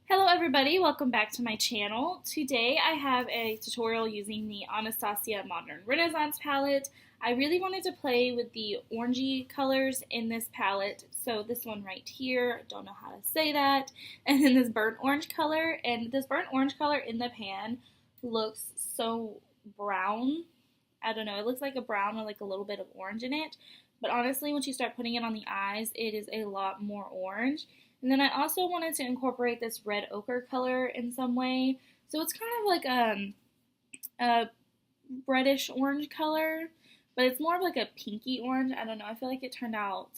Hello everybody, welcome back to my channel. Today I have a tutorial using the Anastasia Modern Renaissance palette. I really wanted to play with the orangey colors in this palette. So this one right here, don't know how to say that, and then this burnt orange color. And this burnt orange color in the pan looks so brown. I don't know, it looks like a brown with like a little bit of orange in it. But honestly, once you start putting it on the eyes, it is a lot more orange. And then I also wanted to incorporate this red ochre color in some way. So it's kind of like a reddish orange color, but it's more of like a pinky orange. I don't know, I feel like it turned out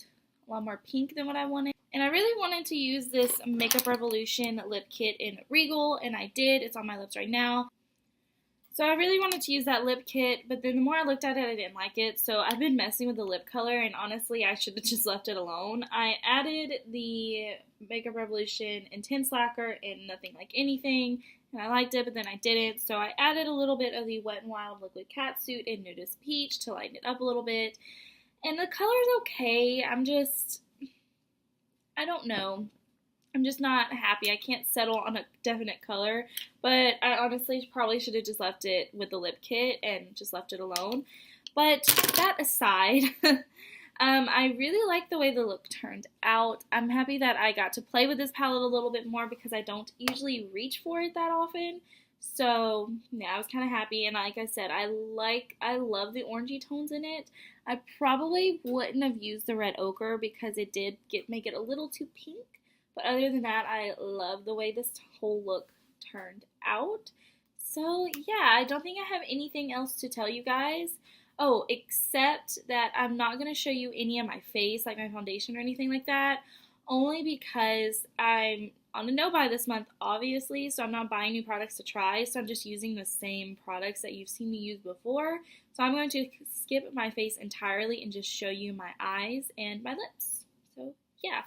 a lot more pink than what I wanted. And I really wanted to use this Makeup Revolution lip kit in Regal, and I did. It's on my lips right now. So I really wanted to use that lip kit, but then the more I looked at it, I didn't like it. So I've been messing with the lip color, and honestly, I should have just left it alone. I added the Makeup Revolution Intense Lacquer in Nothing Like Anything, and I liked it, but then I didn't. So I added a little bit of the Wet n Wild Liquid Catsuit in Nudist Peach to lighten it up a little bit. And the color's okay. I don't know. I'm just not happy. I can't settle on a definite color, but I honestly probably should have just left it with the lip kit and just left it alone. But that aside, I really like the way the look turned out. I'm happy that I got to play with this palette a little bit more because I don't usually reach for it that often. So yeah, I was kind of happy, and like I said, I love the orangey tones in it. I probably wouldn't have used the red ochre because it did make it a little too pink. But other than that, I love the way this whole look turned out. So yeah, I don't think I have anything else to tell you guys. Oh, except that I'm not going to show you any of my face, like my foundation or anything like that, only because I'm on a no-buy this month, obviously, so I'm not buying new products to try, so I'm just using the same products that you've seen me use before. So I'm going to skip my face entirely and just show you my eyes and my lips. So yeah,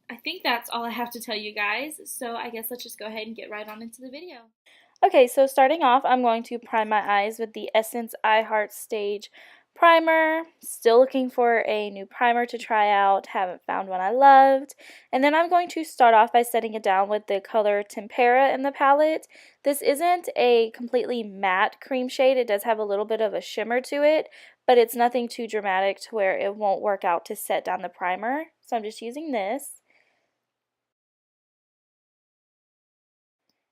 I think that's all I have to tell you guys, so I guess let's just go ahead and get right on into the video. Okay, so starting off, I'm going to prime my eyes with the Essence I Heart Stage primer. Still looking for a new primer to try out, haven't found one I loved. And then I'm going to start off by setting it down with the color Tempera in the palette. This isn't a completely matte cream shade, it does have a little bit of a shimmer to it, but it's nothing too dramatic to where it won't work out to set down the primer. So I'm just using this.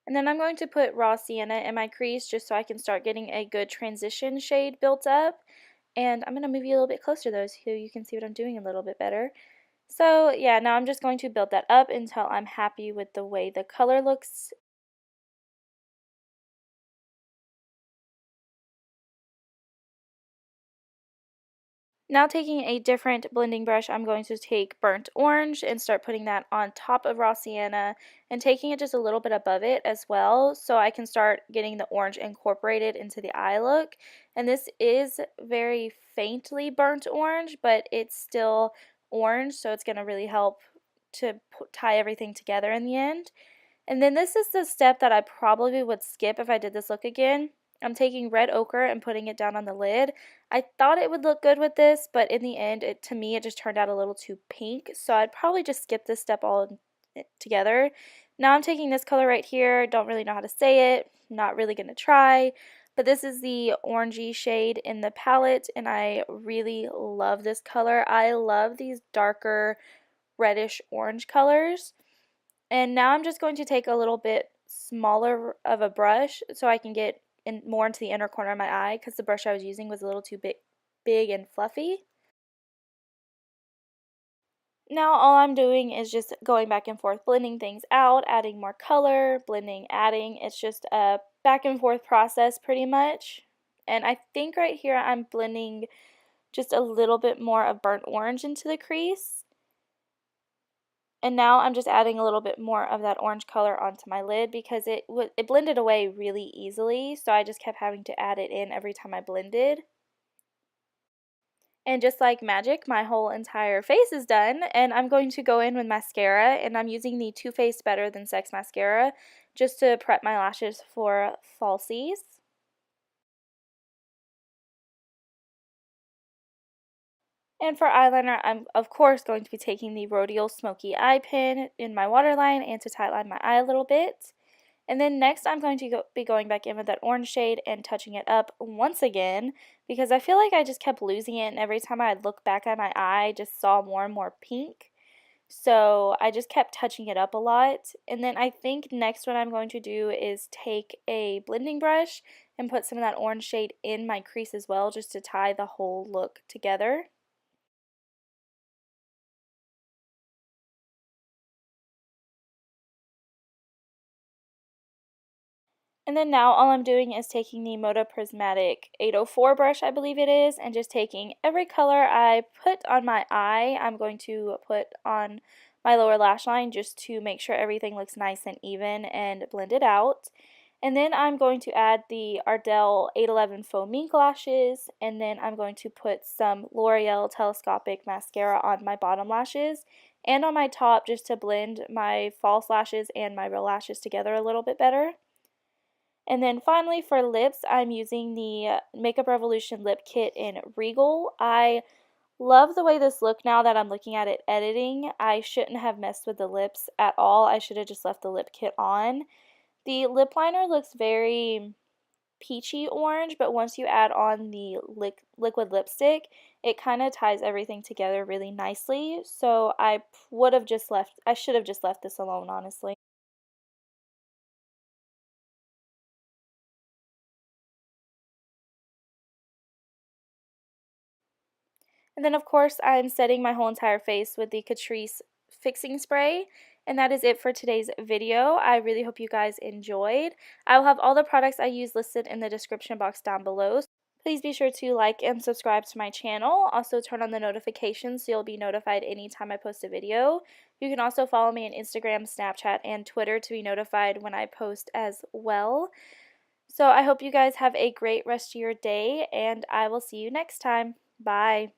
And then I'm going to put raw sienna in my crease just so I can start getting a good transition shade built up. And I'm going to move you a little bit closer though so you can see what I'm doing a little bit better. So yeah, now I'm just going to build that up until I'm happy with the way the color looks. Now taking a different blending brush, I'm going to take burnt orange and start putting that on top of raw sienna and taking it just a little bit above it as well so I can start getting the orange incorporated into the eye look. And this is very faintly burnt orange, but it's still orange, so it's going to really help to tie everything together in the end. And then this is the step that I probably would skip if I did this look again. I'm taking red ochre and putting it down on the lid. I thought it would look good with this, but in the end, to me, it just turned out a little too pink, so I'd probably just skip this step all together. Now I'm taking this color right here, don't really know how to say it, not really going to try, but this is the orangey shade in the palette, and I really love this color. I love these darker reddish orange colors. And now I'm just going to take a little bit smaller of a brush so I can get more into the inner corner of my eye because the brush I was using was a little too big and fluffy. Now all I'm doing is just going back and forth, blending things out, adding more color, blending, adding. It's just a back and forth process pretty much. And I think right here I'm blending just a little bit more of burnt orange into the crease. And now I'm just adding a little bit more of that orange color onto my lid because it blended away really easily, so I just kept having to add it in every time I blended. And just like magic, my whole entire face is done, and I'm going to go in with mascara, and I'm using the Too Faced Better Than Sex mascara just to prep my lashes for falsies. And for eyeliner, I'm of course going to be taking the Rodial Smokey Eye Pen in my waterline and to tightline my eye a little bit. And then next I'm going to be going back in with that orange shade and touching it up once again because I feel like I just kept losing it, and every time I'd look back at my eye I just saw more and more pink. So I just kept touching it up a lot. And then I think next what I'm going to do is take a blending brush and put some of that orange shade in my crease as well, just to tie the whole look together. And then now all I'm doing is taking the Moda Prismatic 804 brush, I believe it is, and just taking every color I put on my eye, I'm going to put on my lower lash line just to make sure everything looks nice and even and blend it out. And then I'm going to add the Ardell 811 Faux Mink lashes, and then I'm going to put some L'Oreal Telescopic mascara on my bottom lashes and on my top just to blend my false lashes and my real lashes together a little bit better. And then finally for lips, I'm using the Makeup Revolution Lip Kit in Regal. I love the way this look now that I'm looking at it editing. I shouldn't have messed with the lips at all. I should have just left the lip kit on. The lip liner looks very peachy orange, but once you add on the liquid lipstick, it kind of ties everything together really nicely. So I should have just left this alone, honestly. And then of course I'm setting my whole entire face with the Catrice fixing spray. And that is it for today's video. I really hope you guys enjoyed. I will have all the products I use listed in the description box down below. Please be sure to like and subscribe to my channel. Also turn on the notifications so you'll be notified anytime I post a video. You can also follow me on Instagram, Snapchat, and Twitter to be notified when I post as well. So I hope you guys have a great rest of your day, and I will see you next time. Bye.